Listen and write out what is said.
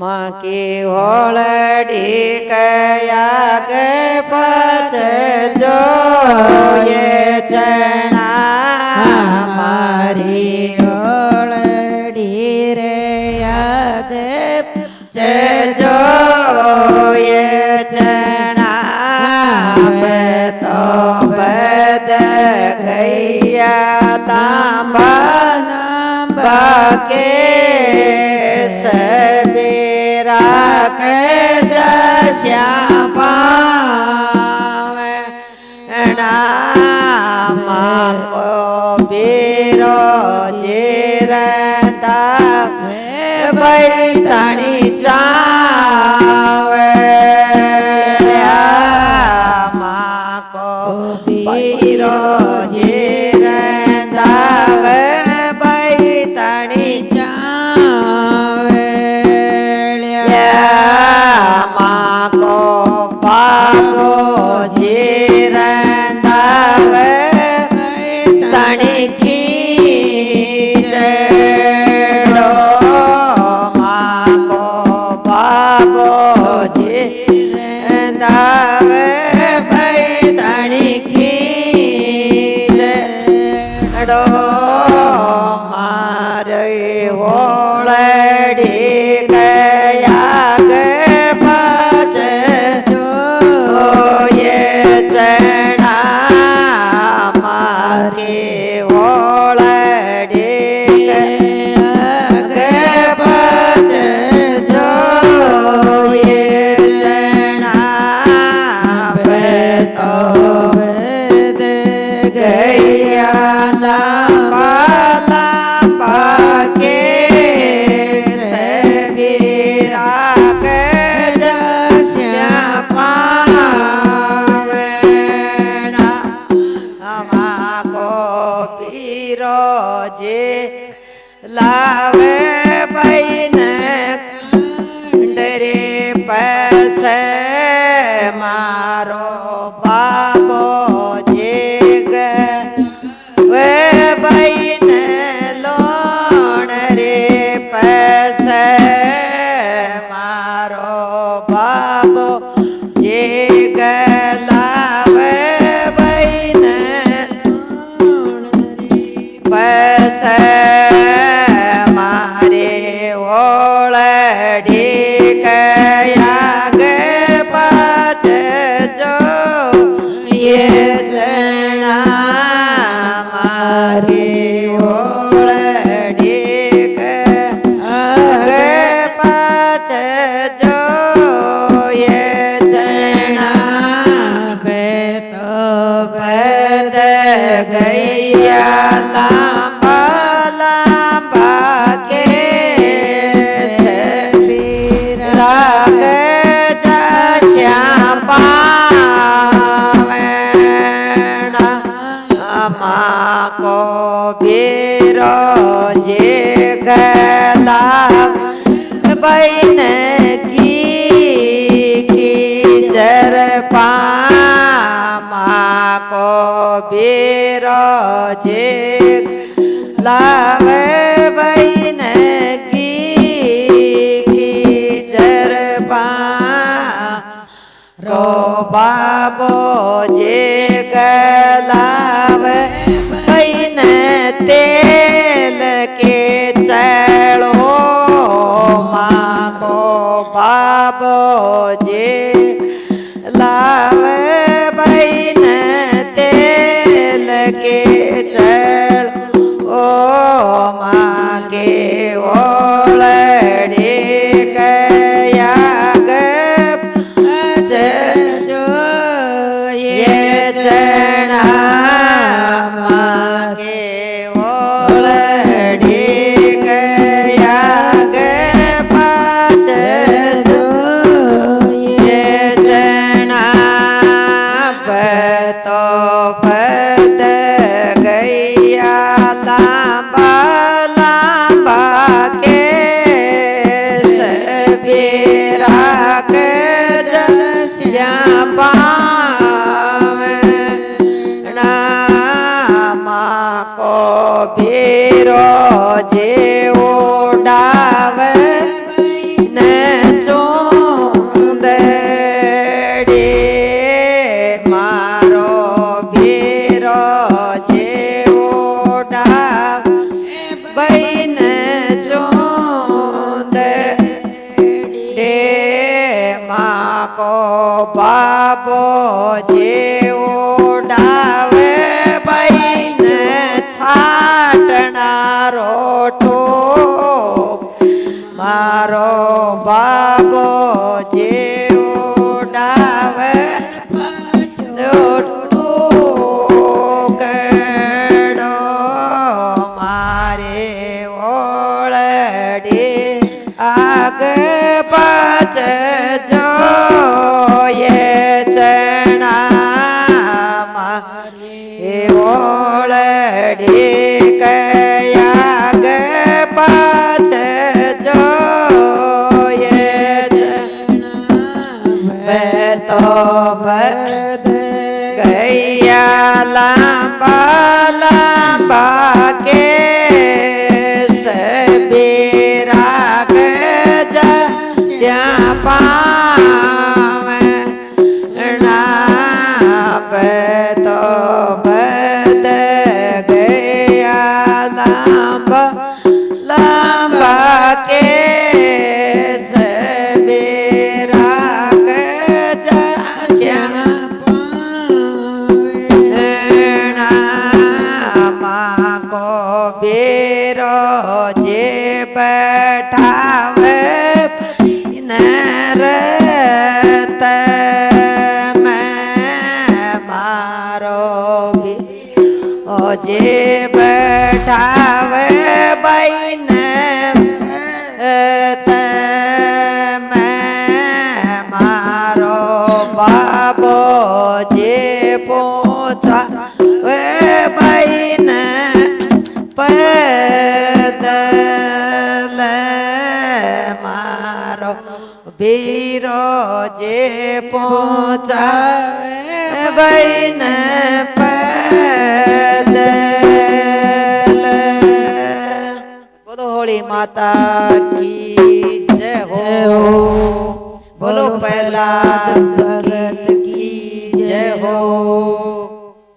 મકી હોળડી કયા ગે પછ જોઈએ ચણા મારી હોળડી રે આગે જોઈએ ચણા તો બદ ગયા તાંબા બાકે સબેરા કે જશ્યા પાવણા કો બેરો જેરતા બૈતણી ચાવડા કો બેરો જેરતા બૈતણી કો બાબો જીરંદાવ તણી ખીચડો માકો બાબો જીરંદાવ તણી ખીચડો મારે હોળડી ગયા ગે ચણા મારે હોળડી ગે પછ જોઈએ ચણા તો બદ ગયા લાંબા લાંબા કે સબીરા કે જશ્યા પાવણા કો પીરો જે લાવે બૈન કંડરે પસ મારો બાબો જે વે બૈન લોણ રે પસ મારો બાબો જે ગલાવે બૈન પસ મારે હોળડી કયા ગે પાછ જોઈએ ચણા મારે હોળડી ગે પાછ જોઈએ ચણા તો બદ ગયા લાંબા લાંબા કે સબીરા કે જશ્યા પાવણા કો બેરો જે ગલા બૈન કીચર પામા કો બેરો જે લાવે બૈન કીચર રો બાબો જે ગલાવે બૈન તેલ કે ચલો માકો બાબો જે લાવે બૈન તેલ કે ચળ ઓ માગે ઓળડી કયા ગે જોઈએ ચણા માગે ઓળડી કયા ગે પાછ જોઈએ ચણા તો પદ ગયા લાંબા લાંબા કે સબીરા કે જશ્યા પાવણા કો ભેરો જે ઓડાવે ને ચૂંદડી મારો ભીરો જેવો ડાવ બૈન ચૂંદડી માકો બાબો જેવો ડાવે બૈન છાટનારો મારો બાબો જેવો ડાવે કેડો મારે ઓળડી આગ પાછ જોઈએ ચણા મારે ઓળડી કયાગ પાછ તો બદ ગયા લાંબા લાંબા કે સબીરા જ્યાં પાવે તો બદ ગયા લાંબા લાંબા કે બેરો જે બઠાવે નરત મારો બેરો જે બઠાવે બૈન મારો બાબો જે પોચા બૈન પદલ મારો ભીરો જે પહોંચાવે બૈન પદલ બોલો હોળી માતા કી જય હો બોલો પ્રહલાદ ભગત કી જય હો